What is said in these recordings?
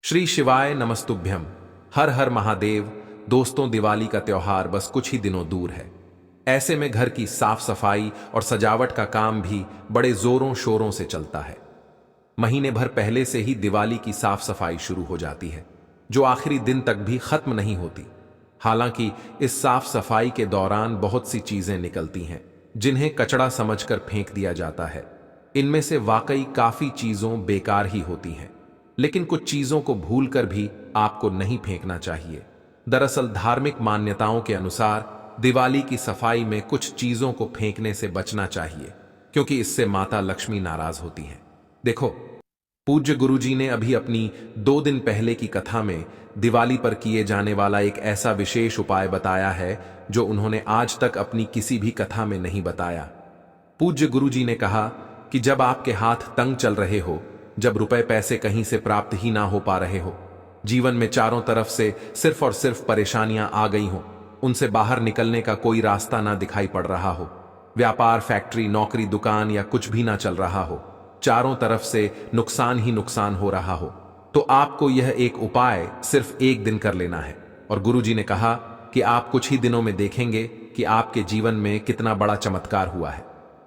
श्री शिवाय नमस्तुभ्यम। हर हर महादेव। दोस्तों, दिवाली का त्योहार बस कुछ ही दिनों दूर है। ऐसे में घर की साफ सफाई और सजावट का काम भी बड़े जोरों शोरों से चलता है। महीने भर पहले से ही दिवाली की साफ सफाई शुरू हो जाती है, जो आखिरी दिन तक भी खत्म नहीं होती। हालांकि इस साफ सफाई के दौरान बहुत सी चीजें निकलती हैं जिन्हें कचरा समझकर फेंक दिया जाता है। इनमें से वाकई काफी चीजों बेकार ही होती हैं, लेकिन कुछ चीजों को भूलकर भी आपको नहीं फेंकना चाहिए। दरअसल धार्मिक मान्यताओं के अनुसार दिवाली की सफाई में कुछ चीजों को फेंकने से बचना चाहिए, क्योंकि इससे माता लक्ष्मी नाराज होती हैं। देखो, पूज्य गुरुजी ने अभी अपनी 2 दिन पहले की कथा में दिवाली पर किए जाने वाला एक ऐसा विशेष उपाय बताया है जो उन्होंने आज तक अपनी किसी भी कथा में नहीं बताया। पूज्य गुरुजी ने कहा कि जब आपके हाथ तंग चल रहे हो, जब रुपए पैसे कहीं से प्राप्त ही ना हो पा रहे हो, जीवन में चारों तरफ से सिर्फ और सिर्फ परेशानियां आ गई हो, उनसे बाहर निकलने का कोई रास्ता ना दिखाई पड़ रहा हो, व्यापार, फैक्ट्री, नौकरी, दुकान या कुछ भी ना चल रहा हो, चारों तरफ से नुकसान ही नुकसान हो रहा हो, तो आपको यह एक उपाय सिर्फ 1 दिन कर लेना है। और गुरुजी ने कहा कि आप कुछ ही दिनों में देखेंगे कि आपके जीवन में कितना बड़ा चमत्कार हुआ है।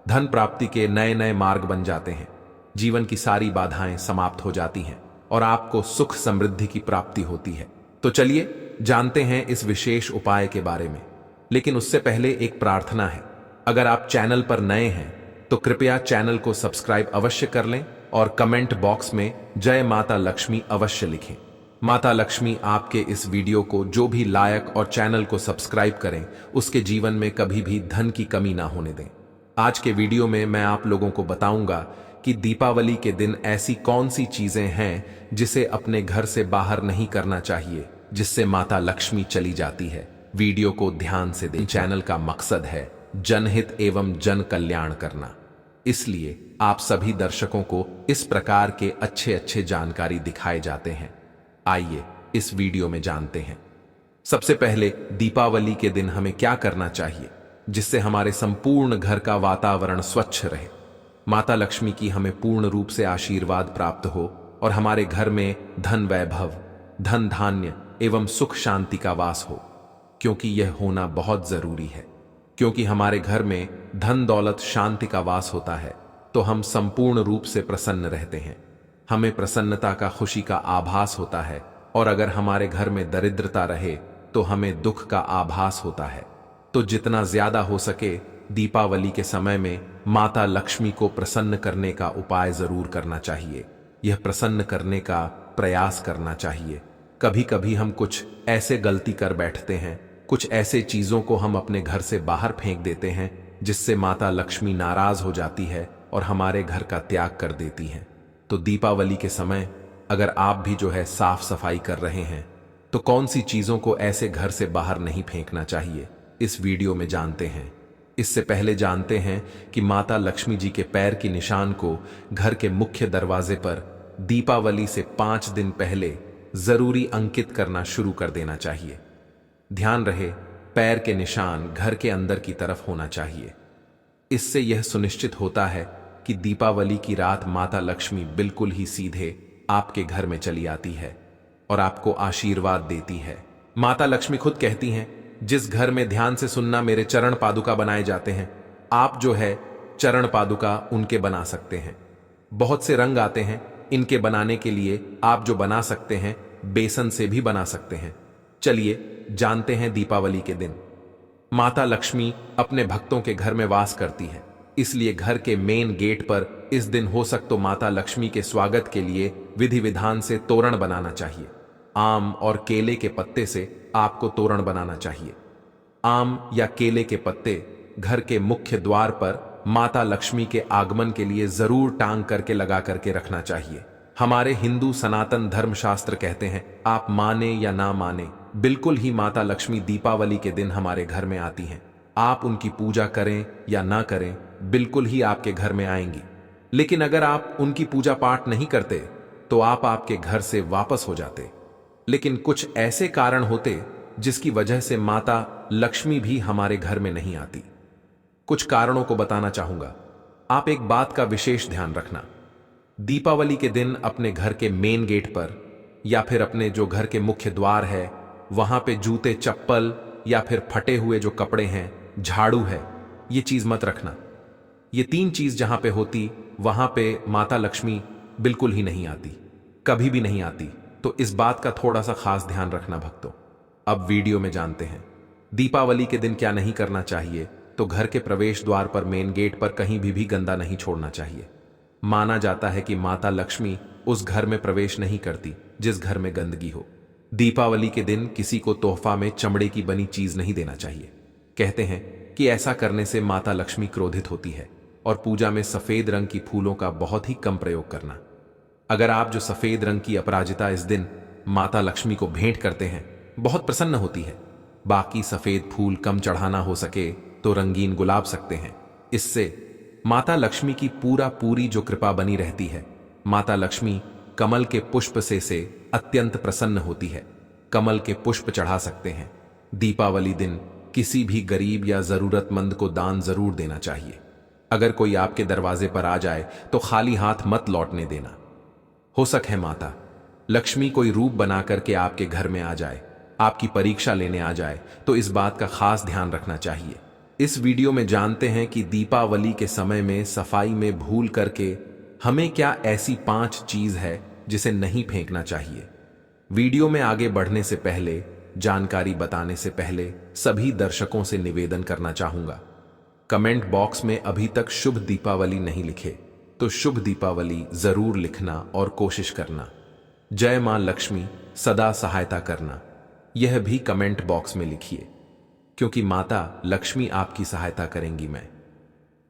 धन प्राप्ति के नए नए मार्ग बन जाते हैं, जीवन की सारी बाधाएं समाप्त हो जाती हैं और आपको सुख समृद्धि की प्राप्ति होती है। तो चलिए जानते हैं इस विशेष उपाय के बारे में। लेकिन उससे पहले एक प्रार्थना है। अगर आप चैनल पर नए हैं तो कृपया चैनल को सब्सक्राइब अवश्य कर लें और कमेंट बॉक्स में जय माता लक्ष्मी अवश्य लिखें। माता लक्ष्मी आपके इस वीडियो को जो भी लायक और चैनल को सब्सक्राइब करें, उसके जीवन में कभी भी धन की कमी ना होने दें। आज के वीडियो में मैं आप लोगों को बताऊंगा कि दीपावली के दिन ऐसी कौन सी चीजें हैं जिसे अपने घर से बाहर नहीं करना चाहिए, जिससे माता लक्ष्मी चली जाती है। वीडियो को ध्यान से देखें। चैनल का मकसद है जनहित एवं जन कल्याण करना, इसलिए आप सभी दर्शकों को इस प्रकार के अच्छे अच्छे जानकारी दिखाए जाते हैं। आइए इस वीडियो में जानते हैं। सबसे पहले दीपावली के दिन हमें क्या करना चाहिए जिससे हमारे संपूर्ण घर का वातावरण स्वच्छ रहे, माता लक्ष्मी की हमें पूर्ण रूप से आशीर्वाद प्राप्त हो और हमारे घर में धन वैभव, धन धान्य एवं सुख शांति का वास हो, क्योंकि यह होना बहुत जरूरी है। क्योंकि हमारे घर में धन दौलत शांति का वास होता है तो हम संपूर्ण रूप से प्रसन्न रहते हैं, हमें प्रसन्नता का, खुशी का आभास होता है। और अगर हमारे घर में दरिद्रता रहे तो हमें दुख का आभास होता है। तो जितना ज्यादा हो सके दीपावली के समय में माता लक्ष्मी को प्रसन्न करने का उपाय जरूर करना चाहिए। यह प्रसन्न करने का प्रयास करना चाहिए। कभी कभी हम कुछ ऐसे गलती कर बैठते हैं, कुछ ऐसे चीजों को हम अपने घर से बाहर फेंक देते हैं जिससे माता लक्ष्मी नाराज हो जाती है और हमारे घर का त्याग कर देती हैं। तो दीपावली के समय अगर आप भी जो है साफ सफाई कर रहे हैं तो कौन सी चीजों को ऐसे घर से बाहर नहीं फेंकना चाहिए, इस वीडियो में जानते हैं। इससे पहले जानते हैं कि माता लक्ष्मी जी के पैर की निशान को घर के मुख्य दरवाजे पर दीपावली से 5 दिन पहले जरूरी अंकित करना शुरू कर देना चाहिए। ध्यान रहे, पैर के निशान घर के अंदर की तरफ होना चाहिए। इससे यह सुनिश्चित होता है कि दीपावली की रात माता लक्ष्मी बिल्कुल ही सीधे आपके घर में चली आती है और आपको आशीर्वाद देती है। माता लक्ष्मी खुद कहती हैं, जिस घर में ध्यान से सुनना मेरे चरण पादुका बनाए जाते हैं, आप जो है चरण पादुका उनके बना सकते हैं। बहुत से रंग आते हैं, इनके बनाने के लिए आप जो बना सकते हैं बेसन से भी बना सकते हैं। चलिए जानते हैं। दीपावली के दिन माता लक्ष्मी अपने भक्तों के घर में वास करती है, इसलिए घर के मेन गेट पर इस दिन हो सके तो माता लक्ष्मी के स्वागत के लिए विधि विधान से तोरण बनाना चाहिए। आम और केले के पत्ते से आपको तोरण बनाना चाहिए। आम या केले के पत्ते घर के मुख्य द्वार पर माता लक्ष्मी के आगमन के लिए जरूर टांग करके लगा करके रखना चाहिए। हमारे हिंदू सनातन धर्मशास्त्र कहते हैं, आप माने या ना माने, बिल्कुल ही माता लक्ष्मी दीपावली के दिन हमारे घर में आती हैं। आप उनकी पूजा करें या ना करें, बिल्कुल ही आपके घर में आएंगी। लेकिन अगर आप उनकी पूजा पाठ नहीं करते तो आप आपके घर से वापस हो जाते। लेकिन कुछ ऐसे कारण होते जिसकी वजह से माता लक्ष्मी भी हमारे घर में नहीं आती। कुछ कारणों को बताना चाहूंगा। आप एक बात का विशेष ध्यान रखना, दीपावली के दिन अपने घर के मेन गेट पर या फिर अपने जो घर के मुख्य द्वार है वहां पे जूते चप्पल या फिर फटे हुए जो कपड़े हैं, झाड़ू है, ये चीज मत रखना। ये 3 चीज जहां पे होती वहां पे माता लक्ष्मी बिल्कुल ही नहीं आती, कभी भी नहीं आती। तो इस बात का थोड़ा सा खास ध्यान रखना भक्तों। अब वीडियो में जानते हैं दीपावली के दिन क्या नहीं करना चाहिए। तो घर के प्रवेश द्वार पर मेन गेट पर कहीं भी गंदा नहीं छोड़ना चाहिए। माना जाता है कि माता लक्ष्मी उस घर में प्रवेश नहीं करती जिस घर में गंदगी हो। दीपावली के दिन किसी को तोहफा में चमड़े की बनी चीज नहीं देना चाहिए। कहते हैं कि ऐसा करने से माता लक्ष्मी क्रोधित होती है। और पूजा में सफेद रंग की फूलों का बहुत ही कम प्रयोग करना। अगर आप जो सफेद रंग की अपराजिता इस दिन माता लक्ष्मी को भेंट करते हैं, बहुत प्रसन्न होती है। बाकी सफेद फूल कम चढ़ाना हो सके तो रंगीन गुलाब सकते हैं। इससे माता लक्ष्मी की पूरी जो कृपा बनी रहती है। माता लक्ष्मी कमल के पुष्प से अत्यंत प्रसन्न होती है। कमल के पुष्प चढ़ा सकते हैं। दीपावली दिन किसी भी गरीब या जरूरतमंद को दान जरूर देना चाहिए। अगर कोई आपके दरवाजे पर आ जाए तो खाली हाथ मत लौटने देना। हो सके माता लक्ष्मी कोई रूप बना करके आपके घर में आ जाए, आपकी परीक्षा लेने आ जाए, तो इस बात का खास ध्यान रखना चाहिए। इस वीडियो में जानते हैं कि दीपावली के समय में सफाई में भूल करके हमें क्या ऐसी 5 चीज है जिसे नहीं फेंकना चाहिए। वीडियो में आगे बढ़ने से पहले, जानकारी बताने से पहले सभी दर्शकों से निवेदन करना चाहूंगा, कमेंट बॉक्स में अभी तक शुभ दीपावली नहीं लिखे तो शुभ दीपावली जरूर लिखना और कोशिश करना। जय मां लक्ष्मी सदा सहायता करना, यह भी कमेंट बॉक्स में लिखिए, क्योंकि माता लक्ष्मी आपकी सहायता करेंगी। मैं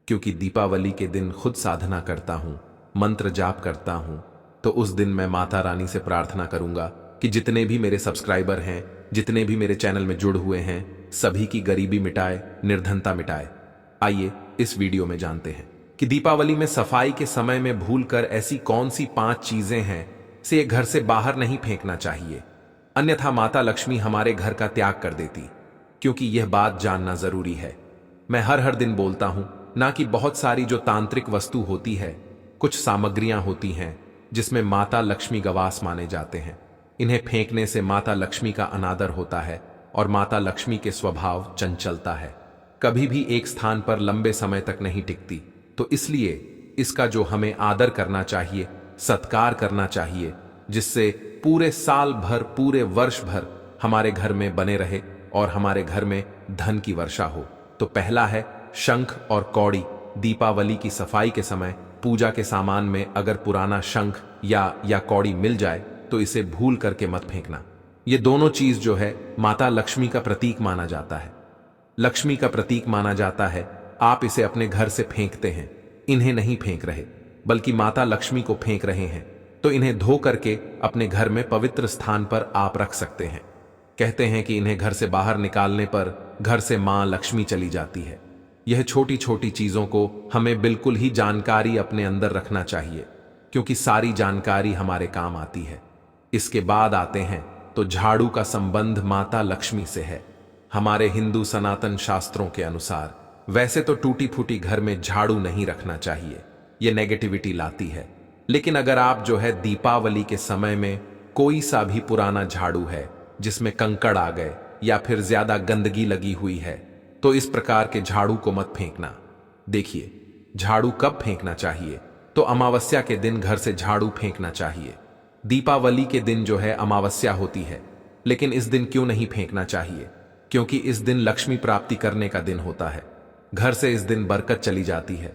क्योंकि दीपावली के दिन खुद साधना करता हूं, मंत्र जाप करता हूं, तो उस दिन मैं माता रानी से प्रार्थना करूंगा कि जितने भी मेरे सब्सक्राइबर हैं, जितने भी मेरे चैनल में जुड़ हुए हैं, सभी की गरीबी मिटाए, निर्धनता मिटाए। आइए इस वीडियो में जानते हैं कि दीपावली में सफाई के समय में भूलकर ऐसी कौन सी 5 चीजें हैं से घर से बाहर नहीं फेंकना चाहिए, अन्यथा माता लक्ष्मी हमारे घर का त्याग कर देती। क्योंकि यह बात जानना जरूरी है। मैं हर दिन बोलता हूं ना कि बहुत सारी जो तांत्रिक वस्तु होती है, कुछ सामग्रियां होती हैं जिसमें माता लक्ष्मी गवास माने जाते हैं। इन्हें फेंकने से माता लक्ष्मी का अनादर होता है और माता लक्ष्मी के स्वभाव चंचलता है, कभी भी एक स्थान पर लंबे समय तक नहीं टिकती। तो इसलिए इसका जो हमें आदर करना चाहिए, सत्कार करना चाहिए, जिससे पूरे साल भर, पूरे वर्ष भर हमारे घर में बने रहे और हमारे घर में धन की वर्षा हो। तो पहला है शंख और कौड़ी। दीपावली की सफाई के समय पूजा के सामान में अगर पुराना शंख या कौड़ी मिल जाए तो इसे भूल करके मत फेंकना। ये दोनों चीज जो है माता लक्ष्मी का प्रतीक माना जाता है, लक्ष्मी का प्रतीक माना जाता है। आप इसे अपने घर से फेंकते हैं, इन्हें नहीं फेंक रहे बल्कि माता लक्ष्मी को फेंक रहे हैं। तो इन्हें धो करके अपने घर में पवित्र स्थान पर आप रख सकते हैं। कहते हैं कि इन्हें घर से बाहर निकालने पर घर से मां लक्ष्मी चली जाती है। यह छोटी छोटी चीजों को हमें बिल्कुल ही जानकारी अपने अंदर रखना चाहिए, क्योंकि सारी जानकारी हमारे काम आती है। इसके बाद आते हैं तो झाड़ू का संबंध माता लक्ष्मी से है। हमारे हिंदू सनातन शास्त्रों के अनुसार वैसे तो टूटी फूटी घर में झाड़ू नहीं रखना चाहिए, यह नेगेटिविटी लाती है। लेकिन अगर आप जो है दीपावली के समय में कोई सा भी पुराना झाड़ू है जिसमें कंकड़ आ गए या फिर ज्यादा गंदगी लगी हुई है, तो इस प्रकार के झाड़ू को मत फेंकना। देखिए, झाड़ू कब फेंकना चाहिए, तो अमावस्या के दिन घर से झाड़ू फेंकना चाहिए। दीपावली के दिन जो है अमावस्या होती है, लेकिन इस दिन क्यों नहीं फेंकना चाहिए? क्योंकि इस दिन लक्ष्मी प्राप्ति करने का दिन होता है। घर से इस दिन बरकत चली जाती है।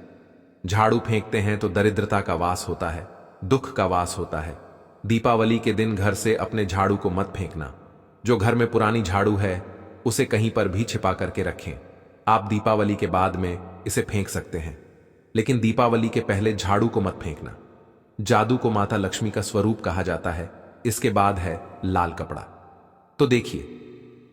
झाड़ू फेंकते हैं तो दरिद्रता का वास होता है, दुख का वास होता है। दीपावली के दिन घर से अपने झाड़ू को मत फेंकना। जो घर में पुरानी झाड़ू है उसे कहीं पर भी छिपा करके रखें। आप दीपावली के बाद में इसे फेंक सकते हैं, लेकिन दीपावली के पहले झाड़ू को मत फेंकना। जादू को माता लक्ष्मी का स्वरूप कहा जाता है। इसके बाद है लाल कपड़ा। तो देखिए,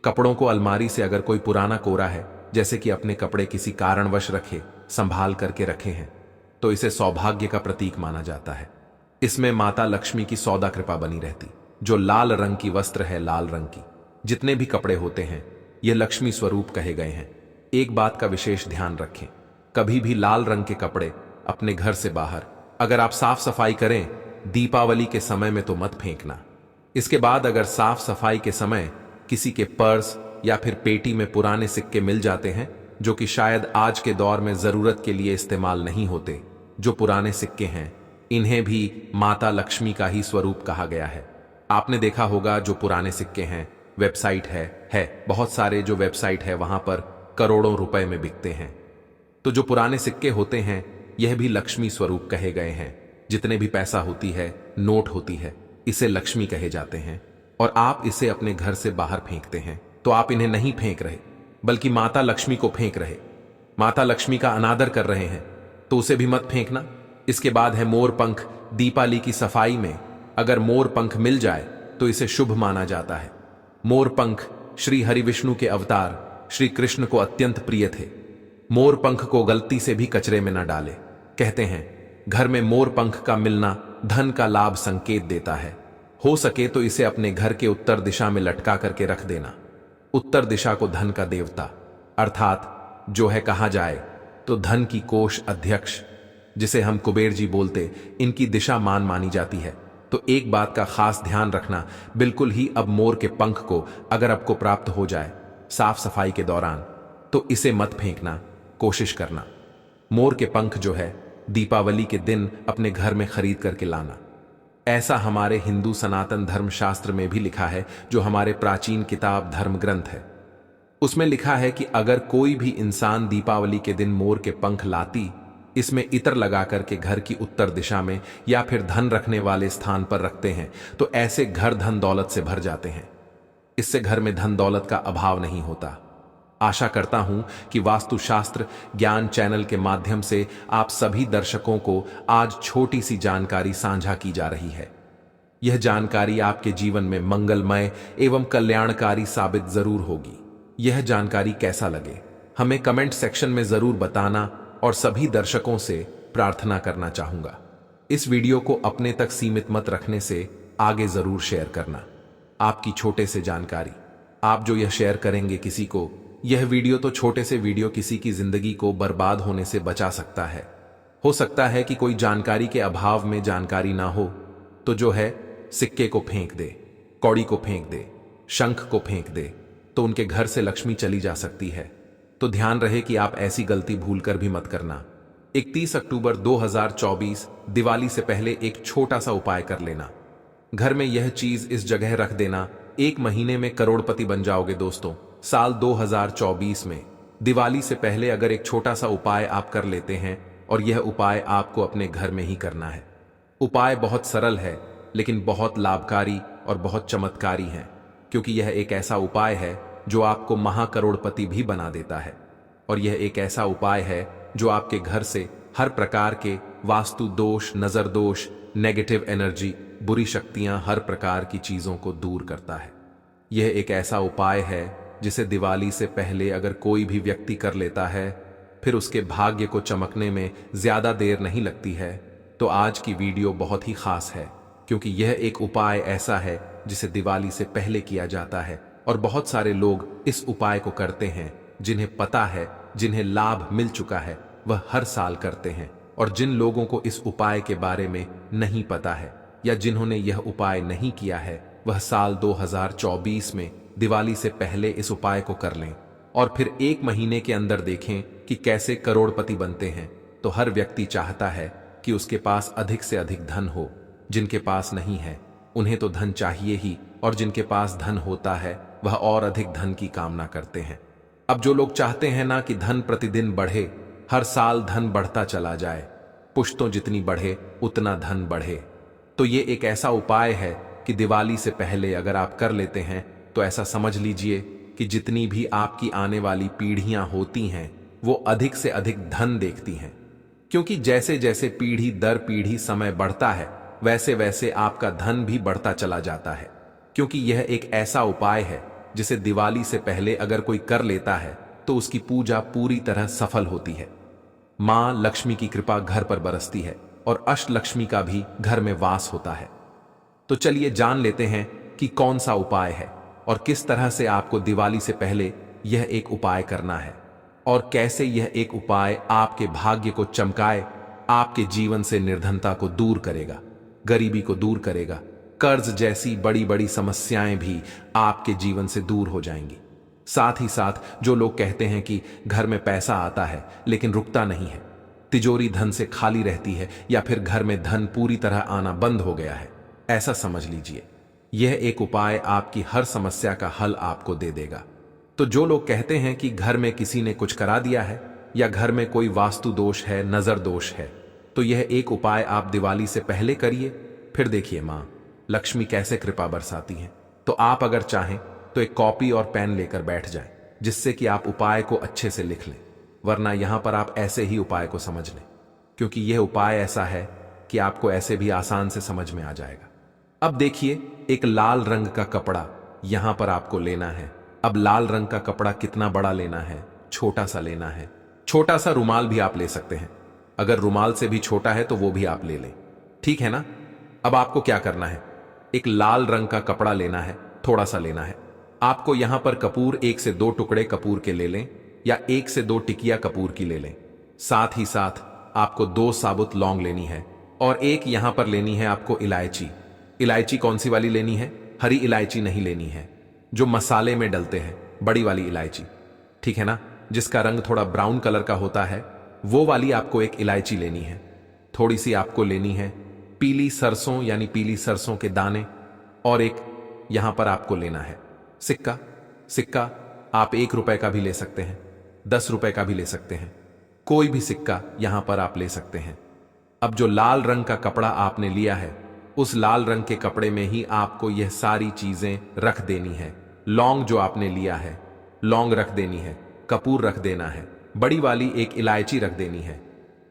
कपड़ों को अलमारी से अगर कोई पुराना कोरा है, जैसे कि अपने कपड़े किसी कारणवश रखे, संभाल करके रखे हैं, तो इसे सौभाग्य का प्रतीक माना जाता है। इसमें माता लक्ष्मी की सौदा कृपा बनी रहती। जो लाल रंग की वस्त्र है, लाल रंग की जितने भी कपड़े होते हैं, ये लक्ष्मी स्वरूप कहे गए हैं। एक बात का विशेष ध्यान रखें, कभी भी लाल रंग के कपड़े अपने घर से बाहर अगर आप साफ सफाई करें दीपावली के समय में तो मत फेंकना। इसके बाद अगर साफ सफाई के समय किसी के पर्स या फिर पेटी में पुराने सिक्के मिल जाते हैं जो कि शायद आज के दौर में जरूरत के लिए इस्तेमाल नहीं होते, जो पुराने सिक्के हैं, इन्हें भी माता लक्ष्मी का ही स्वरूप कहा गया है। आपने देखा होगा जो पुराने सिक्के हैं, वेबसाइट है बहुत सारे जो वेबसाइट है वहां पर करोड़ों रुपए में बिकते हैं। तो जो पुराने सिक्के होते हैं यह भी लक्ष्मी स्वरूप कहे गए हैं। जितने भी पैसा होती है, नोट होती है, इसे लक्ष्मी कहे जाते हैं। और आप इसे अपने घर से बाहर फेंकते हैं तो आप इन्हें नहीं फेंक रहे बल्कि माता लक्ष्मी को फेंक रहे, माता लक्ष्मी का अनादर कर रहे हैं, तो उसे भी मत फेंकना। इसके बाद है मोर पंख। दीपावली की सफाई में अगर मोर पंख मिल जाए तो इसे शुभ माना जाता है। मोर पंख श्री हरि विष्णु के अवतार श्री कृष्ण को अत्यंत प्रिय थे। मोर पंख को गलती से भी कचरे में न डाले। कहते हैं घर में मोर पंख का मिलना धन का लाभ संकेत देता है। हो सके तो इसे अपने घर के उत्तर दिशा में लटका करके रख देना। उत्तर दिशा को धन का देवता अर्थात जो है कहा जाए तो धन की कोष अध्यक्ष, जिसे हम कुबेर जी बोलते, इनकी दिशा मानी जाती है। तो एक बात का खास ध्यान रखना, बिल्कुल ही अब मोर के पंख को अगर आपको प्राप्त हो जाए साफ सफाई के दौरान तो इसे मत फेंकना, कोशिश करना। मोर के पंख जो है दीपावली के दिन अपने घर में खरीद करके लाना। ऐसा हमारे हिंदू सनातन धर्म शास्त्र में भी लिखा है, जो हमारे प्राचीन किताब धर्म ग्रंथ है। उसमें लिखा है कि अगर कोई भी इंसान दीपावली के दिन मोर के पंख लाती, इसमें इत्र लगा करके घर की उत्तर दिशा में या फिर धन रखने वाले स्थान पर रखते हैं तो ऐसे घर धन दौलत से भर जाते हैं। इससे घर में धन दौलत का अभाव नहीं होता। आशा करता हूं कि वास्तुशास्त्र ज्ञान चैनल के माध्यम से आप सभी दर्शकों को आज छोटी सी जानकारी साझा की जा रही है। यह जानकारी आपके जीवन में मंगलमय एवं कल्याणकारी साबित जरूर होगी। यह जानकारी कैसा लगे हमें कमेंट सेक्शन में जरूर बताना और सभी दर्शकों से प्रार्थना करना चाहूंगा, इस वीडियो को अपने तक सीमित मत रखने से आगे जरूर शेयर करना। आपकी छोटे से जानकारी, आप जो यह शेयर करेंगे किसी को, यह वीडियो तो छोटे से वीडियो किसी की जिंदगी को बर्बाद होने से बचा सकता है। हो सकता है कि कोई जानकारी के अभाव में जानकारी ना हो तो जो है सिक्के को फेंक दे, कौड़ी को फेंक दे, शंख को फेंक दे, तो उनके घर से लक्ष्मी चली जा सकती है। तो ध्यान रहे कि आप ऐसी गलती भूलकर भी मत करना। 31 अक्टूबर 2024 दिवाली से पहले एक छोटा सा उपाय कर लेना। घर में यह चीज इस जगह रख देना, 1 महीने में करोड़पति बन जाओगे दोस्तों। साल 2024 में दिवाली से पहले अगर एक छोटा सा उपाय आप कर लेते हैं, और यह उपाय आपको अपने घर में ही करना है। उपाय बहुत सरल है लेकिन बहुत लाभकारी और बहुत चमत्कारी है, क्योंकि यह एक ऐसा उपाय है जो आपको महाकरोड़पति भी बना देता है। और यह एक ऐसा उपाय है जो आपके घर से हर प्रकार के वास्तु दोष, नजर दोष, नेगेटिव एनर्जी, बुरी शक्तियां, हर प्रकार की चीजों को दूर करता है। यह एक ऐसा उपाय है जिसे दिवाली से पहले अगर कोई भी व्यक्ति कर लेता है, फिर उसके भाग्य को चमकने में ज्यादा देर नहीं लगती है। तो आज की वीडियो बहुत ही खास है, क्योंकि यह एक उपाय ऐसा है जिसे दिवाली से पहले किया जाता है, और बहुत सारे लोग इस उपाय को करते हैं। जिन्हें पता है, जिन्हें लाभ मिल चुका है, वह हर साल करते हैं। और जिन लोगों को इस उपाय के बारे में नहीं पता है या जिन्होंने यह उपाय नहीं किया है, वह साल 2024 में दिवाली से पहले इस उपाय को कर लें और फिर 1 महीने के अंदर देखें कि कैसे करोड़पति बनते हैं। तो हर व्यक्ति चाहता है कि उसके पास अधिक से अधिक धन हो। जिनके पास नहीं है उन्हें तो धन चाहिए ही, और जिनके पास धन होता है वह और अधिक धन की कामना करते हैं। अब जो लोग चाहते हैं ना कि धन प्रतिदिन बढ़े, हर साल धन बढ़ता चला जाए, पुश्तों जितनी बढ़े उतना धन बढ़े, तो ये एक ऐसा उपाय है कि दिवाली से पहले अगर आप कर लेते हैं तो ऐसा समझ लीजिए कि जितनी भी आपकी आने वाली पीढ़ियां होती हैं वो अधिक से अधिक धन देखती हैं। क्योंकि जैसे जैसे पीढ़ी दर पीढ़ी समय बढ़ता है, वैसे वैसे आपका धन भी बढ़ता चला जाता है। क्योंकि यह एक ऐसा उपाय है जिसे दिवाली से पहले अगर कोई कर लेता है तो उसकी पूजा पूरी तरह सफल होती है। मां लक्ष्मी की कृपा घर पर बरसती है और अष्टलक्ष्मी का भी घर में वास होता है। तो चलिए जान लेते हैं कि कौन सा उपाय है और किस तरह से आपको दिवाली से पहले यह एक उपाय करना है, और कैसे यह एक उपाय आपके भाग्य को चमकाए, आपके जीवन से निर्धनता को दूर करेगा, गरीबी को दूर करेगा, कर्ज जैसी बड़ी बड़ी समस्याएं भी आपके जीवन से दूर हो जाएंगी। साथ ही साथ जो लोग कहते हैं कि घर में पैसा आता है लेकिन रुकता नहीं है, तिजोरी धन से खाली रहती है, या फिर घर में धन पूरी तरह आना बंद हो गया है, ऐसा समझ लीजिए यह एक उपाय आपकी हर समस्या का हल आपको दे देगा। तो जो लोग कहते हैं कि घर में किसी ने कुछ करा दिया है या घर में कोई वास्तु दोष है, नजर दोष है, तो यह एक उपाय आप दिवाली से पहले करिए, फिर देखिए मां लक्ष्मी कैसे कृपा बरसाती हैं। तो आप अगर चाहें तो एक कॉपी और पेन लेकर बैठ जाएं, जिससे कि आप उपाय को अच्छे से लिख लें, वरना यहां पर आप ऐसे ही उपाय को समझ लें, क्योंकि यह उपाय ऐसा है कि आपको ऐसे भी आसान से समझ में आ जाएगा। अब देखिए, एक लाल रंग का कपड़ा यहां पर आपको लेना है। अब लाल रंग का कपड़ा कितना बड़ा लेना है? छोटा सा लेना है। छोटा सा रुमाल भी आप ले सकते हैं, अगर रुमाल से भी छोटा है तो वो भी आप ले लें, ठीक है ना। अब आपको क्या करना है, एक लाल रंग का कपड़ा लेना है, थोड़ा सा लेना है। आपको यहां पर कपूर 1 से 2 टुकड़े कपूर के ले लें, या 1 से 2 टिकिया कपूर की ले लें। साथ ही साथ आपको 2 साबुत लौंग लेनी है, और एक यहां पर लेनी है आपको इलायची। इलायची कौन सी वाली लेनी है? हरी इलायची नहीं लेनी है, जो मसाले में डलते हैं, बड़ी वाली इलायची, ठीक है ना, जिसका रंग थोड़ा ब्राउन कलर का होता है, वो वाली आपको एक इलायची लेनी है। थोड़ी सी आपको लेनी है पीली सरसों, यानी पीली सरसों के दाने, और एक यहां पर आपको लेना है सिक्का। सिक्का आप 1 रुपए का भी ले सकते हैं, 10 रुपए का भी ले सकते हैं, कोई भी सिक्का यहां पर आप ले सकते हैं। अब जो लाल रंग का कपड़ा आपने लिया है, उस लाल रंग के कपड़े में ही आपको यह सारी चीजें रख देनी है। लौंग जो आपने लिया है, लौंग रख देनी है, कपूर रख देना है, बड़ी वाली एक इलायची रख देनी है,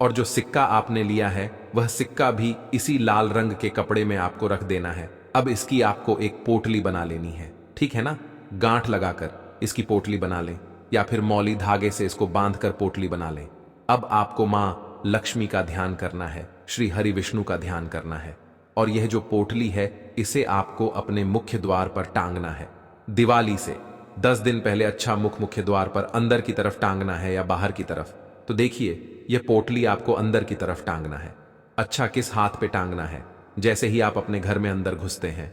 और जो सिक्का आपने लिया है वह सिक्का भी इसी लाल रंग के कपड़े में आपको रख देना है। अब इसकी आपको एक पोटली बना लेनी है, ठीक है ना। गांठ लगाकर इसकी पोटली बना लें, या फिर मौली धागे से इसको बांधकर पोटली बना लें। अब आपको मां लक्ष्मी का ध्यान करना है, श्री हरि विष्णु का ध्यान करना है, और यह जो पोटली है इसे आपको अपने मुख्य द्वार पर टांगना है। दिवाली से 10 दिन पहले अच्छा मुख्य द्वार पर अंदर की तरफ टांगना है या बाहर की तरफ। तो देखिए, यह पोटली आपको अंदर की तरफ टांगना है। अच्छा, किस हाथ पे टांगना है? जैसे ही आप अपने घर में अंदर घुसते हैं,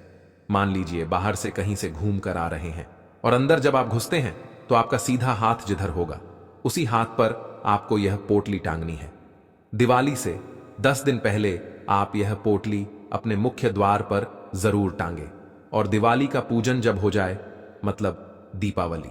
मान लीजिए बाहर से कहीं से घूम कर आ रहे हैं, और अंदर जब आप घुसते हैं तो आपका सीधा हाथ जिधर होगा उसी हाथ पर आपको यह पोटली टांगनी है। दिवाली से 10 दिन पहले आप यह पोटली अपने मुख्य द्वार पर जरूर टांगे, और दिवाली का पूजन जब हो जाए, मतलब दीपावली,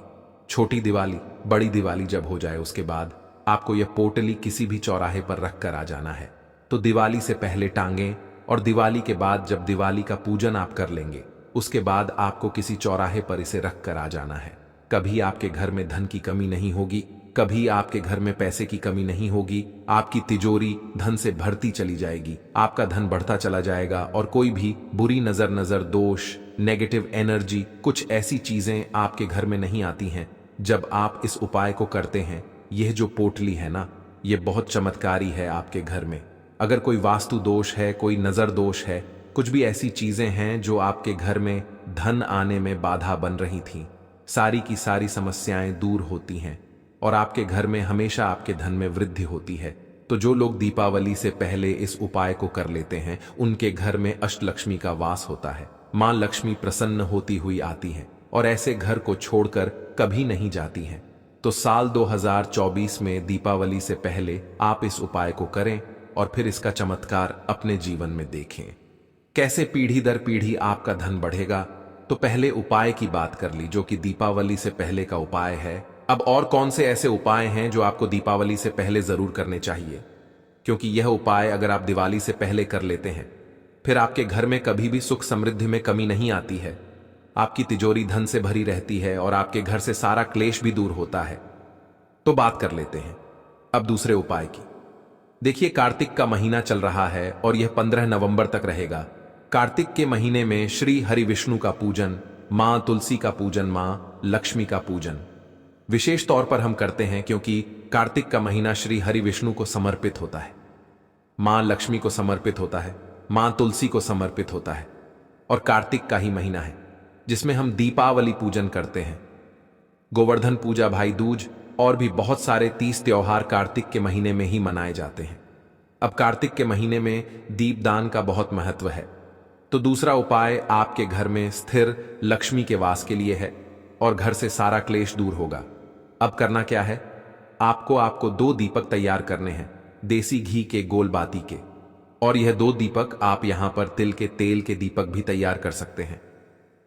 छोटी दिवाली बड़ी दिवाली जब हो जाए, उसके बाद आपको यह पोटली किसी भी चौराहे पर रख कर आ जाना है। तो दिवाली से पहले टांगें, और दिवाली के बाद जब दिवाली का पूजन आप कर लेंगे, उसके बाद आपको किसी चौराहे पर इसे रख कर आ जाना है। कभी आपके घर में धन की कमी नहीं होगी, कभी आपके घर में पैसे की कमी नहीं होगी। आपकी तिजोरी धन से भरती चली जाएगी, आपका धन बढ़ता चला जाएगा, और कोई भी बुरी नजर दोष, नेगेटिव एनर्जी, कुछ ऐसी चीजें आपके घर में नहीं आती हैं जब आप इस उपाय को करते हैं। यह जो पोटली है ना, यह बहुत चमत्कारी है आपके घर में। अगर कोई वास्तु दोष है, कोई नजर दोष है, कुछ भी ऐसी चीजें हैं जो आपके घर में धन आने में बाधा बन रही थीं, सारी की सारी समस्याएं दूर होती हैं, और आपके घर में हमेशा आपके धन में वृद्धि होती है। तो जो लोग दीपावली से पहले इस उपाय को कर लेते हैं, उनके घर में अष्टलक्ष्मी का वास होता है। मां लक्ष्मी प्रसन्न होती हुई आती हैं, और ऐसे घर को छोड़कर कभी नहीं जाती हैं। तो साल 2024 में दीपावली से पहले आप इस उपाय को करें, और फिर इसका चमत्कार अपने जीवन में देखें, कैसे पीढ़ी दर पीढ़ी आपका धन बढ़ेगा। तो पहले उपाय की बात कर ली, जो कि दीपावली से पहले का उपाय है। अब और कौन से ऐसे उपाय हैं जो आपको दीपावली से पहले जरूर करने चाहिए, क्योंकि यह उपाय अगर आप दिवाली से पहले कर लेते हैं, फिर आपके घर में कभी भी सुख समृद्धि में कमी नहीं आती है, आपकी तिजोरी धन से भरी रहती है, और आपके घर से सारा क्लेश भी दूर होता है। तो बात कर लेते हैं अब दूसरे उपाय की। देखिए, कार्तिक का महीना चल रहा है, और यह 15 नवंबर तक रहेगा। कार्तिक के महीने में श्री हरि विष्णु का पूजन, मां तुलसी का पूजन, मां लक्ष्मी का पूजन विशेष तौर पर हम करते हैं, क्योंकि कार्तिक का महीना श्री हरि विष्णु को समर्पित होता है, मां लक्ष्मी को समर्पित होता है, मां तुलसी को समर्पित होता है, और कार्तिक का ही महीना है जिसमें हम दीपावली पूजन करते हैं, गोवर्धन पूजा, भाई दूज, और भी बहुत सारे 30 त्योहार कार्तिक के महीने में ही मनाए जाते हैं। अब कार्तिक के महीने में दीपदान का बहुत महत्व है। तो दूसरा उपाय आपके घर में स्थिर लक्ष्मी के वास के लिए है और घर से सारा क्लेश दूर होगा। अब करना क्या है? आपको 2 दीपक तैयार करने हैं, देसी घी के गोल बाती के। और यह 2 दीपक आप यहां पर तिल के तेल के दीपक भी तैयार कर सकते हैं।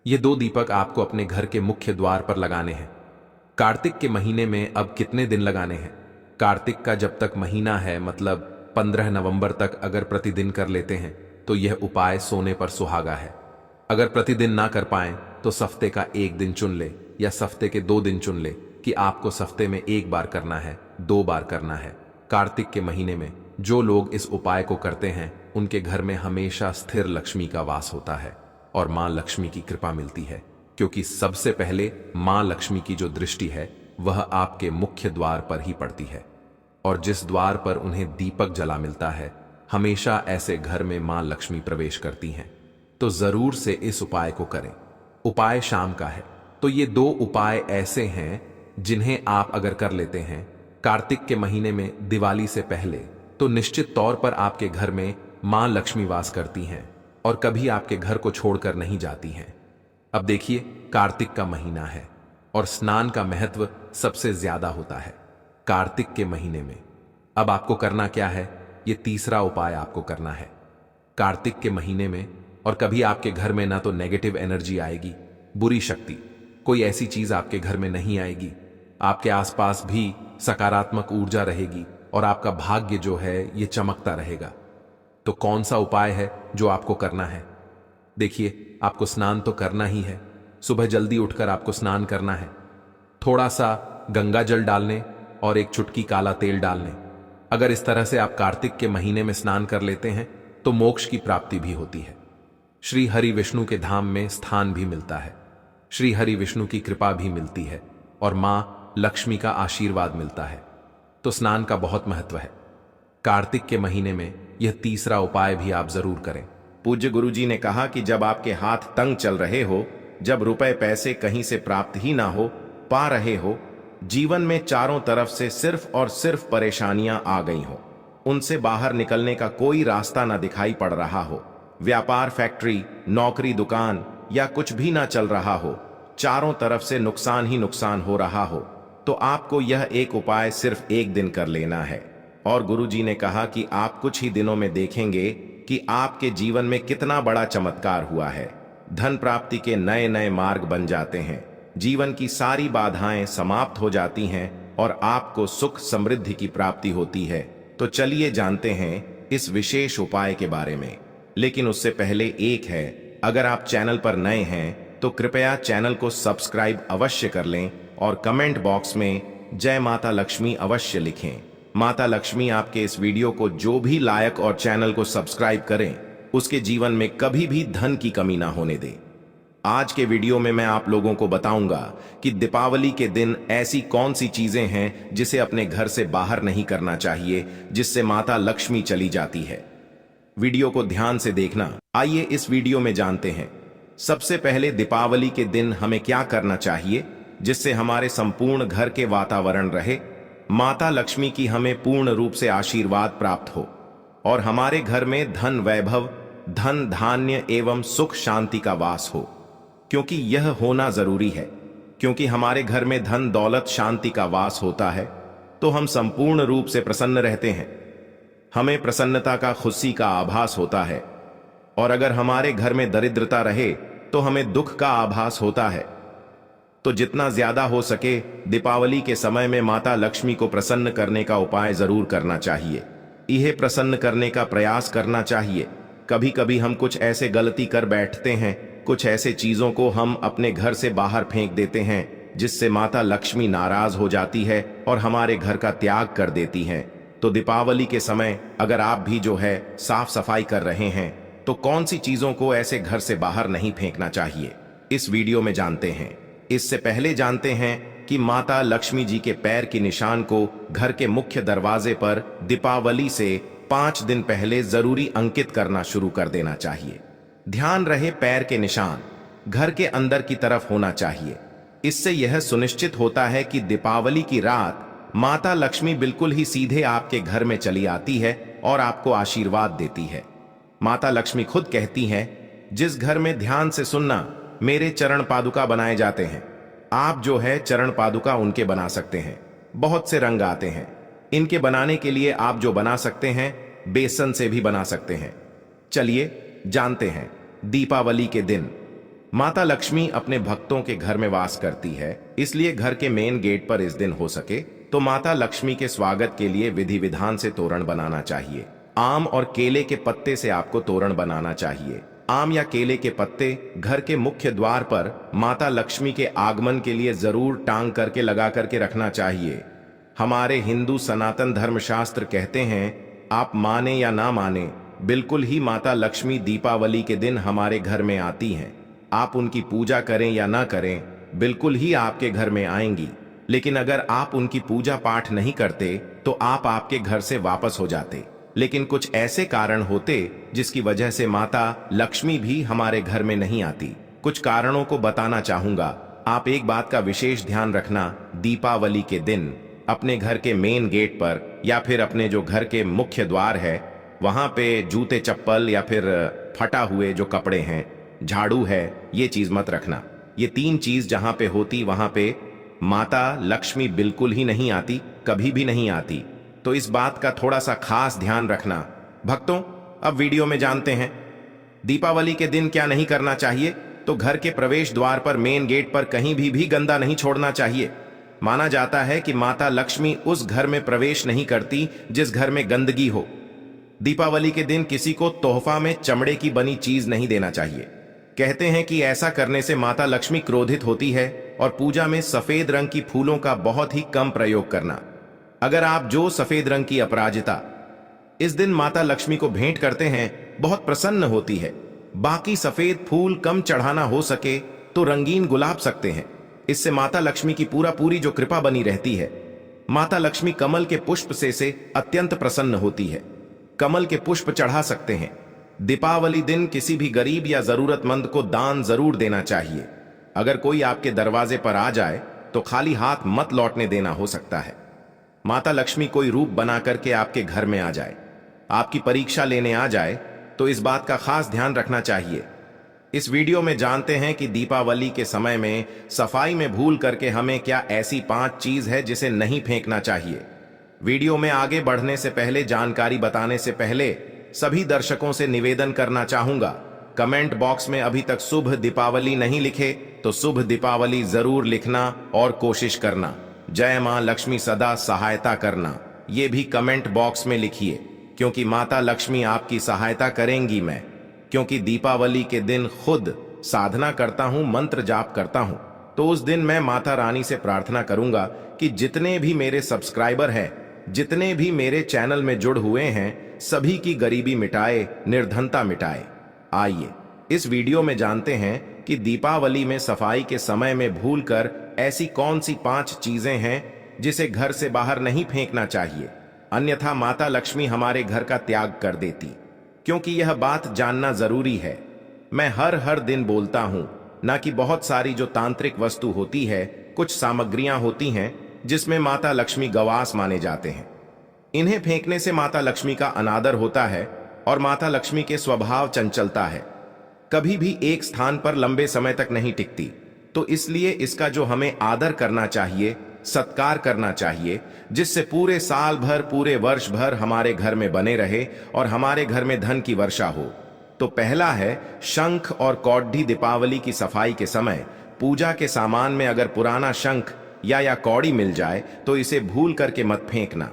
ये 2 दीपक आपको अपने घर के मुख्य द्वार पर लगाने हैं। कार्तिक के महीने में अब कितने दिन लगाने हैं? कार्तिक का जब तक महीना है, मतलब 15 नवंबर तक अगर प्रतिदिन कर लेते हैं तो यह उपाय सोने पर सुहागा है। अगर प्रतिदिन ना कर पाएं तो सफ्ते का 1 दिन चुन ले या सफ्ते के 2 दिन चुन ले कि आपको सफ्ते में 1 बार करना है, 2 बार करना है। कार्तिक के महीने में जो लोग इस उपाय को करते हैं उनके घर में हमेशा स्थिर लक्ष्मी का वास होता है और मां लक्ष्मी की कृपा मिलती है, क्योंकि सबसे पहले मां लक्ष्मी की जो दृष्टि है वह आपके मुख्य द्वार पर ही पड़ती है। और जिस द्वार पर उन्हें दीपक जला मिलता है, हमेशा ऐसे घर में मां लक्ष्मी प्रवेश करती हैं। तो जरूर से इस उपाय को करें। उपाय शाम का है, तो ये 2 उपाय ऐसे हैं जिन्हें आप अगर कर लेते हैं कार्तिक के महीने में दिवाली से पहले, तो निश्चित तौर पर आपके घर में मां लक्ष्मी वास करती हैं और कभी आपके घर को छोड़कर नहीं जाती हैं। अब देखिए, कार्तिक का महीना है और स्नान का महत्व सबसे ज्यादा होता है कार्तिक के महीने में। अब आपको करना क्या है? ये तीसरा उपाय आपको करना है। कार्तिक के महीने में और कभी आपके घर में ना तो नेगेटिव एनर्जी आएगी, बुरी शक्ति, कोई ऐसी चीज आपके घर में नहीं आएगी। आपके आसपास भी सकारात्मक ऊर्जा रहेगी और आपका भाग्य जो है ये चमकता रहेगा। तो कौन सा उपाय है जो आपको करना है? देखिए, आपको स्नान तो करना ही है। सुबह जल्दी उठकर आपको स्नान करना है। थोड़ा सा गंगा जल डालने और 1 चुटकी काला तेल डालने। अगर इस तरह से आप कार्तिक के महीने में स्नान कर लेते हैं तो मोक्ष की प्राप्ति भी होती है। श्री हरि विष्णु के धाम में स्थान भी मिलता है, श्री हरि विष्णु की कृपा भी मिलती है और मां लक्ष्मी का आशीर्वाद मिलता है। तो स्नान का बहुत महत्व है। कार्तिक के महीने में यह तीसरा उपाय भी आप जरूर करें। पूज्य गुरुजी ने कहा कि जब आपके हाथ तंग चल रहे हो, जब रुपए पैसे कहीं से प्राप्त ही ना हो पा रहे हो, जीवन में चारों तरफ से सिर्फ और सिर्फ परेशानियां आ गई हो, उनसे बाहर निकलने का कोई रास्ता ना दिखाई पड़ रहा हो, व्यापार, फैक्ट्री, नौकरी, दुकान या कुछ भी ना चल रहा हो, चारों तरफ से नुकसान ही नुकसान हो रहा हो, तो आपको यह एक उपाय सिर्फ 1 दिन कर लेना है। और गुरुजी ने कहा कि आप कुछ ही दिनों में देखेंगे कि आपके जीवन में कितना बड़ा चमत्कार हुआ है। धन प्राप्ति के नए नए मार्ग बन जाते हैं, जीवन की सारी बाधाएं समाप्त हो जाती हैं और आपको सुख समृद्धि की प्राप्ति होती है। तो चलिए जानते हैं इस विशेष उपाय के बारे में। लेकिन उससे पहले एक है, अगर आप चैनल पर नए हैं तो कृपया चैनल को सब्सक्राइब अवश्य कर लें और कमेंट बॉक्स में जय माता लक्ष्मी अवश्य लिखें। माता लक्ष्मी आपके इस वीडियो को जो भी लाइक और चैनल को सब्सक्राइब करें, उसके जीवन में कभी भी धन की कमी ना होने दे। आज के वीडियो में मैं आप लोगों को बताऊंगा कि दीपावली के दिन ऐसी कौन सी चीजें हैं जिसे अपने घर से बाहर नहीं करना चाहिए, जिससे माता लक्ष्मी चली जाती है। वीडियो को ध्यान से देखना। आइए इस वीडियो में जानते हैं। सबसे पहले दीपावली के दिन हमें क्या करना चाहिए जिससे हमारे संपूर्ण घर के वातावरण रहे, माता लक्ष्मी की हमें पूर्ण रूप से आशीर्वाद प्राप्त हो और हमारे घर में धन, वैभव, धन धान्य एवं सुख शांति का वास हो। क्योंकि यह होना जरूरी है, क्योंकि हमारे घर में धन, दौलत, शांति का वास होता है तो हम संपूर्ण रूप से प्रसन्न रहते हैं। हमें प्रसन्नता का, खुशी का आभास होता है। और अगर हमारे घर में दरिद्रता रहे तो हमें दुख का आभास होता है। तो जितना ज्यादा हो सके दीपावली के समय में माता लक्ष्मी को प्रसन्न करने का उपाय जरूर करना चाहिए। इन्हें प्रसन्न करने का प्रयास करना चाहिए। कभी कभी हम कुछ ऐसे गलती कर बैठते हैं, कुछ ऐसे चीजों को हम अपने घर से बाहर फेंक देते हैं जिससे माता लक्ष्मी नाराज हो जाती है और हमारे घर का त्याग कर देती हैं। तो दीपावली के समय अगर आप भी जो है साफ सफाई कर रहे हैं तो कौन सी चीजों को ऐसे घर से बाहर नहीं फेंकना चाहिए, इस वीडियो में जानते हैं। इससे पहले जानते हैं कि माता लक्ष्मी जी के पैर के निशान को घर के मुख्य दरवाजे पर दीपावली से 5 दिन पहले जरूरी अंकित करना शुरू कर देना चाहिए। ध्यान रहे, पैर के निशान घर के अंदर की तरफ होना चाहिए। इससे यह सुनिश्चित होता है कि दीपावली की रात माता लक्ष्मी बिल्कुल ही सीधे आपके घर में चली आती है और आपको आशीर्वाद देती है। माता लक्ष्मी खुद कहती हैं, जिस घर में ध्यान से सुनना मेरे चरण पादुका बनाए जाते हैं, आप जो है चरण पादुका उनके बना सकते हैं। बहुत से रंग आते हैं, इनके बनाने के लिए आप जो बना सकते हैं बेसन से भी बना सकते हैं। चलिए जानते हैं। दीपावली के दिन माता लक्ष्मी अपने भक्तों के घर में वास करती है, इसलिए घर के मेन गेट पर इस दिन हो सके तो माता लक्ष्मी के स्वागत के लिए विधि विधान से तोरण बनाना चाहिए। आम और केले के पत्ते से आपको तोरण बनाना चाहिए। आम या केले के पत्ते घर के मुख्य द्वार पर माता लक्ष्मी के आगमन के लिए जरूर टांग करके लगा करके रखना चाहिए। हमारे हिंदू सनातन धर्मशास्त्र कहते हैं, आप माने या ना माने, बिल्कुल ही माता लक्ष्मी दीपावली के दिन हमारे घर में आती हैं। आप उनकी पूजा करें या ना करें, बिल्कुल ही आपके घर में आएंगी। लेकिन अगर आप उनकी पूजा पाठ नहीं करते तो आप आपके घर से वापस हो जाते। लेकिन कुछ ऐसे कारण होते जिसकी वजह से माता लक्ष्मी भी हमारे घर में नहीं आती। कुछ कारणों को बताना चाहूंगा। आप एक बात का विशेष ध्यान रखना, दीपावली के दिन अपने घर के मेन गेट पर या फिर अपने जो घर के मुख्य द्वार है वहां पे जूते चप्पल या फिर फटा हुए जो कपड़े हैं, झाड़ू है, ये चीज मत रखना। ये तीन चीज जहां पे होती वहां पे माता लक्ष्मी बिल्कुल ही नहीं आती, कभी भी नहीं आती। तो इस बात का थोड़ा सा खास ध्यान रखना। भक्तों, अब वीडियो में जानते हैं दीपावली के दिन क्या नहीं करना चाहिए। तो घर के प्रवेश द्वार पर मेन गेट पर कहीं भी गंदा नहीं छोड़ना चाहिए। माना जाता है कि माता लक्ष्मी उस घर में प्रवेश नहीं करती जिस घर में गंदगी हो। दीपावली के दिन किसी को तोहफा में चमड़े की बनी चीज नहीं देना चाहिए। कहते हैं कि ऐसा करने से माता लक्ष्मी क्रोधित होती है। और पूजा में सफेद रंग की फूलों का बहुत ही कम प्रयोग करना। अगर आप जो सफेद रंग की अपराजिता इस दिन माता लक्ष्मी को भेंट करते हैं, बहुत प्रसन्न होती है। बाकी सफेद फूल कम चढ़ाना हो सके तो रंगीन गुलाब सकते हैं। इससे माता लक्ष्मी की पूरी जो कृपा बनी रहती है। माता लक्ष्मी कमल के पुष्प से अत्यंत प्रसन्न होती है। कमल के पुष्प चढ़ा सकते हैं। दीपावली दिन किसी भी गरीब या जरूरतमंद को दान जरूर देना चाहिए। अगर कोई आपके दरवाजे पर आ जाए तो खाली हाथ मत लौटने देना हो सकता है। माता लक्ष्मी कोई रूप बना करके आपके घर में आ जाए, आपकी परीक्षा लेने आ जाए, तो इस बात का खास ध्यान रखना चाहिए। इस वीडियो में जानते हैं कि दीपावली के समय में सफाई में भूल करके हमें क्या ऐसी 5 चीज है जिसे नहीं फेंकना चाहिए। वीडियो में आगे बढ़ने से पहले, जानकारी बताने से पहले सभी दर्शकों से निवेदन करना चाहूंगा, कमेंट बॉक्स में अभी तक शुभ दीपावली नहीं लिखे तो शुभ दीपावली जरूर लिखना और कोशिश करना। जय मां लक्ष्मी सदा सहायता करना, ये भी कमेंट बॉक्स में लिखिए, क्योंकि माता लक्ष्मी आपकी सहायता करेंगी। मैं क्योंकि दीपावली के दिन खुद साधना करता हूं, मंत्र जाप करता हूं, तो उस दिन मैं माता रानी से प्रार्थना करूंगा कि जितने भी मेरे सब्सक्राइबर हैं, जितने भी मेरे चैनल में जुड़ हुए हैं, सभी की गरीबी मिटाए, निर्धनता मिटाए। आइए इस वीडियो में जानते हैं कि दीपावली में सफाई के समय में भूलकर ऐसी कौन सी 5 चीजें हैं जिसे घर से बाहर नहीं फेंकना चाहिए, अन्यथा माता लक्ष्मी हमारे घर का त्याग कर देती। क्योंकि यह बात जानना जरूरी है। मैं हर दिन बोलता हूं, ना कि बहुत सारी जो तांत्रिक वस्तु होती है, कुछ सामग्रियां होती हैं जिसमें माता लक्ष्मी गवास माने जाते हैं। इन्हें फेंकने से माता लक्ष्मी का अनादर होता है और माता लक्ष्मी के स्वभाव चंचलता है, कभी भी एक स्थान पर लंबे समय तक नहीं टिकती। तो इसलिए इसका जो हमें आदर करना चाहिए, सत्कार करना चाहिए, जिससे पूरे साल भर, पूरे वर्ष भर हमारे घर में बने रहे और हमारे घर में धन की वर्षा हो। तो पहला है शंख और कौडी। दीपावली की सफाई के समय पूजा के सामान में अगर पुराना शंख या कौड़ी मिल जाए तो इसे भूल करके मत फेंकना।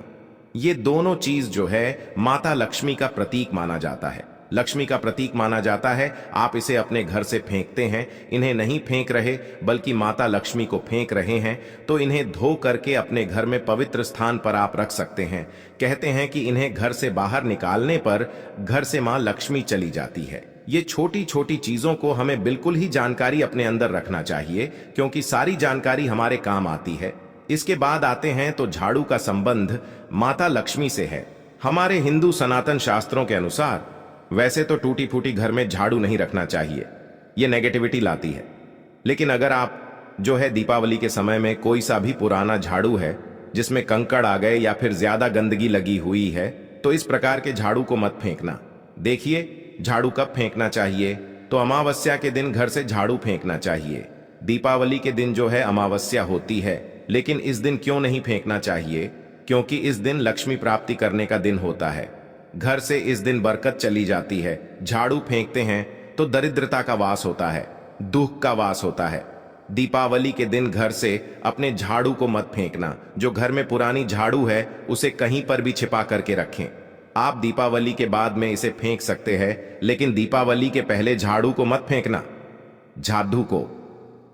ये दोनों चीज जो है माता लक्ष्मी का प्रतीक माना जाता है, लक्ष्मी का प्रतीक माना जाता है। आप इसे अपने घर से फेंकते हैं, इन्हें नहीं फेंक रहे बल्कि माता लक्ष्मी को फेंक रहे हैं, तो इन्हें धो करके अपने घर में पवित्र स्थान पर आप रख सकते हैं। कहते हैं कि इन्हें घर से बाहर निकालने पर घर से मां लक्ष्मी चली जाती है। ये छोटी छोटी चीजों को हमें बिल्कुल ही जानकारी अपने अंदर रखना चाहिए, क्योंकि सारी जानकारी हमारे काम आती है। इसके बाद आते हैं तो झाड़ू का संबंध माता लक्ष्मी से है। हमारे हिंदू सनातन शास्त्रों के अनुसार वैसे तो टूटी फूटी घर में झाड़ू नहीं रखना चाहिए, ये नेगेटिविटी लाती है। लेकिन अगर आप जो है दीपावली के समय में कोई सा भी पुराना झाड़ू है जिसमें कंकड़ आ गए या फिर ज्यादा गंदगी लगी हुई है, तो इस प्रकार के झाड़ू को मत फेंकना। देखिए झाड़ू कब फेंकना चाहिए, तो अमावस्या के दिन घर से झाड़ू फेंकना चाहिए। दीपावली के दिन जो है अमावस्या होती है, लेकिन इस दिन क्यों नहीं फेंकना चाहिए? क्योंकि इस दिन लक्ष्मी प्राप्ति करने का दिन होता है। घर से इस दिन बरकत चली जाती है। झाड़ू फेंकते हैं तो दरिद्रता का वास होता है, दुख का वास होता है। दीपावली के दिन घर से अपने झाड़ू को मत फेंकना। जो घर में पुरानी झाड़ू है उसे कहीं पर भी छिपा करके रखें। आप दीपावली के बाद में इसे फेंक सकते हैं, लेकिन दीपावली के पहले झाड़ू को मत फेंकना। झाड़ू को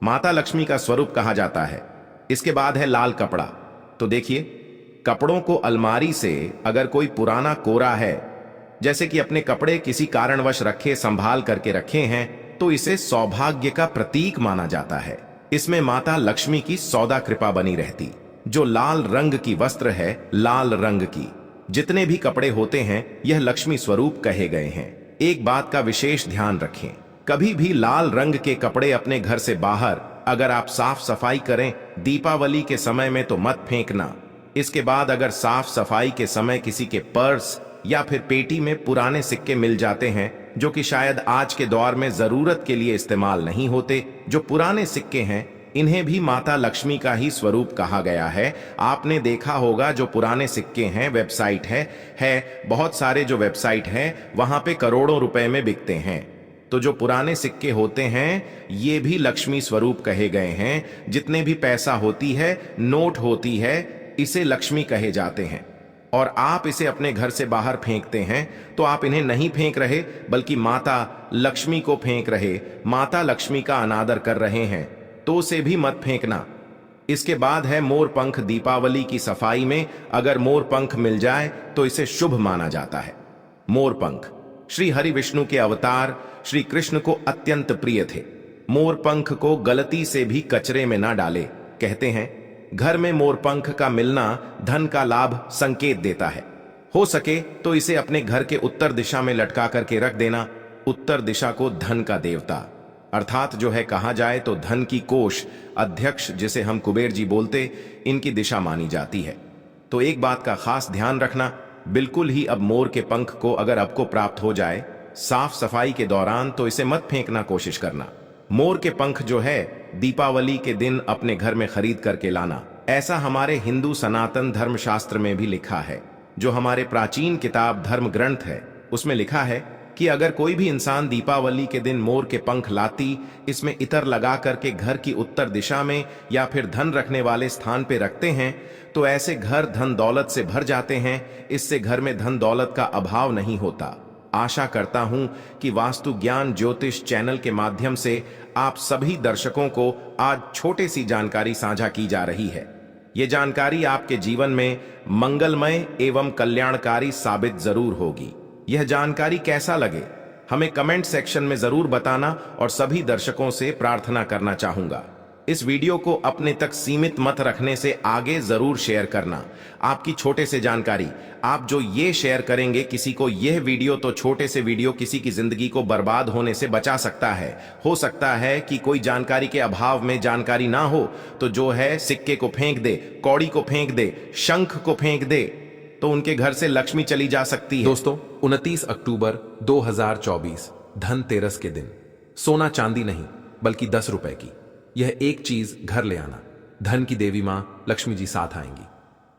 माता लक्ष्मी का स्वरूप कहा जाता है। इसके बाद है लाल कपड़ा। तो देखिए, कपड़ों को अलमारी से अगर कोई पुराना कोरा है, जैसे कि अपने कपड़े किसी कारणवश रखे, संभाल करके रखे हैं, तो इसे सौभाग्य का प्रतीक माना जाता है। इसमें माता लक्ष्मी की सौदा कृपा बनी रहती। जो लाल रंग की वस्त्र है, लाल रंग की जितने भी कपड़े होते हैं, यह लक्ष्मी स्वरूप कहे गए हैं। एक बात का विशेष ध्यान रखें, कभी भी लाल रंग के कपड़े अपने घर से बाहर अगर आप साफ सफाई करें दीपावली के समय में तो मत फेंकना। इसके बाद अगर साफ सफाई के समय किसी के पर्स या फिर पेटी में पुराने सिक्के मिल जाते हैं, जो कि शायद आज के दौर में जरूरत के लिए इस्तेमाल नहीं होते, जो पुराने सिक्के हैं, इन्हें भी माता लक्ष्मी का ही स्वरूप कहा गया है। आपने देखा होगा जो पुराने सिक्के हैं, वेबसाइट है बहुत सारे जो वेबसाइट हैं वहां पे करोड़ों रुपए में बिकते हैं। तो जो पुराने सिक्के होते हैं ये भी लक्ष्मी स्वरूप कहे गए हैं। जितने भी पैसा होती है, नोट होती है, इसे लक्ष्मी कहे जाते हैं। और आप इसे अपने घर से बाहर फेंकते हैं तो आप इन्हें नहीं फेंक रहे, बल्कि माता लक्ष्मी को फेंक रहे, माता लक्ष्मी का अनादर कर रहे हैं, तो उसे भी मत फेंकना। इसके बाद है मोर पंख। दीपावली की सफाई में अगर मोर पंख मिल जाए तो इसे शुभ माना जाता है। मोर पंख श्री हरि विष्णु के अवतार श्री कृष्ण को अत्यंत प्रिय थे। मोर पंख को गलती से भी कचरे में ना डाले। कहते हैं घर में मोर पंख का मिलना धन का लाभ संकेत देता है। हो सके तो इसे अपने घर के उत्तर दिशा में लटका करके रख देना। उत्तर दिशा को धन का देवता अर्थात जो है कहा जाए तो धन की कोष अध्यक्ष, जिसे हम कुबेर जी बोलते, इनकी दिशा मानी जाती है। तो एक बात का खास ध्यान रखना, बिल्कुल ही अब मोर के पंख को अगर आपको प्राप्त हो जाए साफ सफाई के दौरान तो इसे मत फेंकना, कोशिश करना। मोर के पंख जो है दीपावली के दिन अपने घर में खरीद करके लाना। ऐसा हमारे हिंदू सनातन धर्मशास्त्र में भी लिखा है। जो हमारे प्राचीन किताब धर्म ग्रंथ है उसमें लिखा है कि अगर कोई भी इंसान दीपावली के दिन मोर के पंख लाती, इसमें इतर लगा करके घर की उत्तर दिशा में या फिर धन रखने वाले स्थान पे रखते हैं तो ऐसे घर धन दौलत से भर जाते हैं। इससे घर में धन दौलत का अभाव नहीं होता। आशा करता हूं कि वास्तु ज्ञान ज्योतिष चैनल के माध्यम से आप सभी दर्शकों को आज छोटी सी जानकारी साझा की जा रही है। ये जानकारी आपके जीवन में मंगलमय एवं कल्याणकारी साबित जरूर होगी। यह जानकारी कैसा लगे हमें कमेंट सेक्शन में जरूर बताना और सभी दर्शकों से प्रार्थना करना चाहूंगा, इस वीडियो को अपने तक सीमित मत रखने से आगे जरूर शेयर करना। आपकी छोटे से जानकारी आप जो ये शेयर करेंगे किसी को, यह वीडियो तो छोटे से वीडियो किसी की जिंदगी को बर्बाद होने से बचा सकता है। हो सकता है कि कोई जानकारी के अभाव में जानकारी ना हो तो जो है सिक्के को फेंक दे, कौड़ी को फेंक दे, शंख को फेंक दे, तो उनके घर से लक्ष्मी चली जा सकती है। दोस्तों 29 अक्टूबर 2024 धनतेरस के दिन सोना चांदी नहीं बल्कि 10 रुपए की यह एक चीज घर ले आना, धन की देवी मां लक्ष्मी जी साथ आएंगी।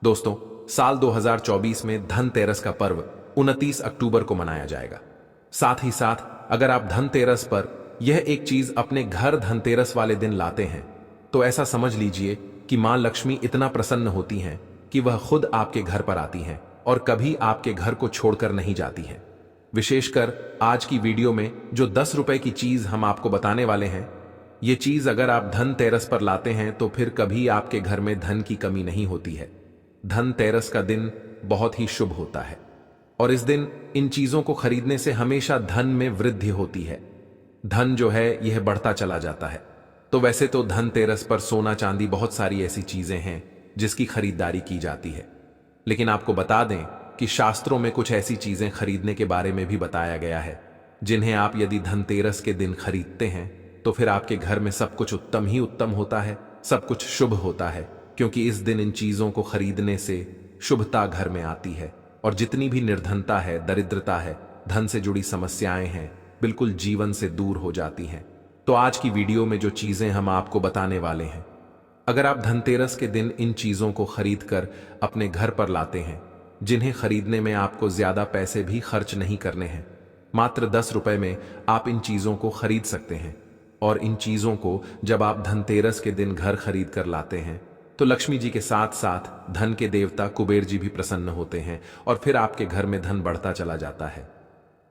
दोस्तों साल 2024 में धनतेरस का पर्व 29 अक्टूबर को मनाया जाएगा। साथ ही साथ अगर आप धनतेरस पर यह एक चीज अपने घर धनतेरस वाले दिन लाते हैं तो ऐसा समझ लीजिए कि मां लक्ष्मी इतना प्रसन्न होती हैं कि वह खुद आपके घर पर आती हैं और कभी आपके घर को छोड़कर नहीं जाती हैं। विशेषकर आज की वीडियो में जो 10 रुपए की चीज हम आपको बताने वाले हैं, ये चीज अगर आप धनतेरस पर लाते हैं तो फिर कभी आपके घर में धन की कमी नहीं होती है। धनतेरस का दिन बहुत ही शुभ होता है और इस दिन इन चीजों को खरीदने से हमेशा धन में वृद्धि होती है। धन जो है यह बढ़ता चला जाता है। तो वैसे तो धनतेरस पर सोना चांदी बहुत सारी ऐसी चीजें हैं जिसकी खरीदारी की जाती है, लेकिन आपको बता दें कि शास्त्रों में कुछ ऐसी चीजें खरीदने के बारे में भी बताया गया है जिन्हें आप यदि धनतेरस के दिन खरीदते हैं तो फिर आपके घर में सब कुछ उत्तम ही उत्तम होता है, सब कुछ शुभ होता है, क्योंकि इस दिन इन चीजों को खरीदने से शुभता घर में आती है और जितनी भी निर्धनता है, दरिद्रता है, धन से जुड़ी समस्याएं हैं, बिल्कुल जीवन से दूर हो जाती हैं। तो आज की वीडियो में जो चीजें हम आपको बताने वाले हैं, अगर आप धनतेरस के दिन इन चीजों को खरीद कर अपने घर पर लाते हैं, जिन्हें खरीदने में आपको ज्यादा पैसे भी खर्च नहीं करने हैं, मात्र 10 रुपए में आप इन चीजों को खरीद सकते हैं। और इन चीजों को जब आप धनतेरस के दिन घर खरीद कर लाते हैं तो लक्ष्मी जी के साथ साथ धन के देवता कुबेर जी भी प्रसन्न होते हैं और फिर आपके घर में धन बढ़ता चला जाता है।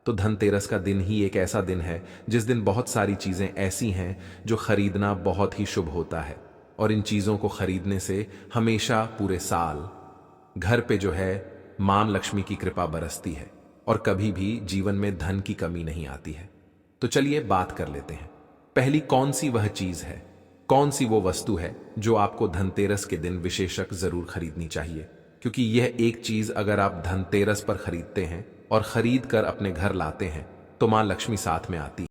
तो धनतेरस का दिन ही एक ऐसा दिन है जिस दिन बहुत सारी चीजें ऐसी हैं जो खरीदना बहुत ही शुभ होता है, और इन चीजों को खरीदने से हमेशा पूरे साल घर पे जो है मां लक्ष्मी की कृपा बरसती है और कभी भी जीवन में धन की कमी नहीं आती है। तो चलिए बात कर लेते हैं। पहली कौन सी वह चीज है, कौन सी वो वस्तु है जो आपको धनतेरस के दिन विशेषक जरूर खरीदनी चाहिए, क्योंकि यह एक चीज अगर आप धनतेरस पर खरीदते हैं और खरीद कर अपने घर लाते हैं तो मां लक्ष्मी साथ में आती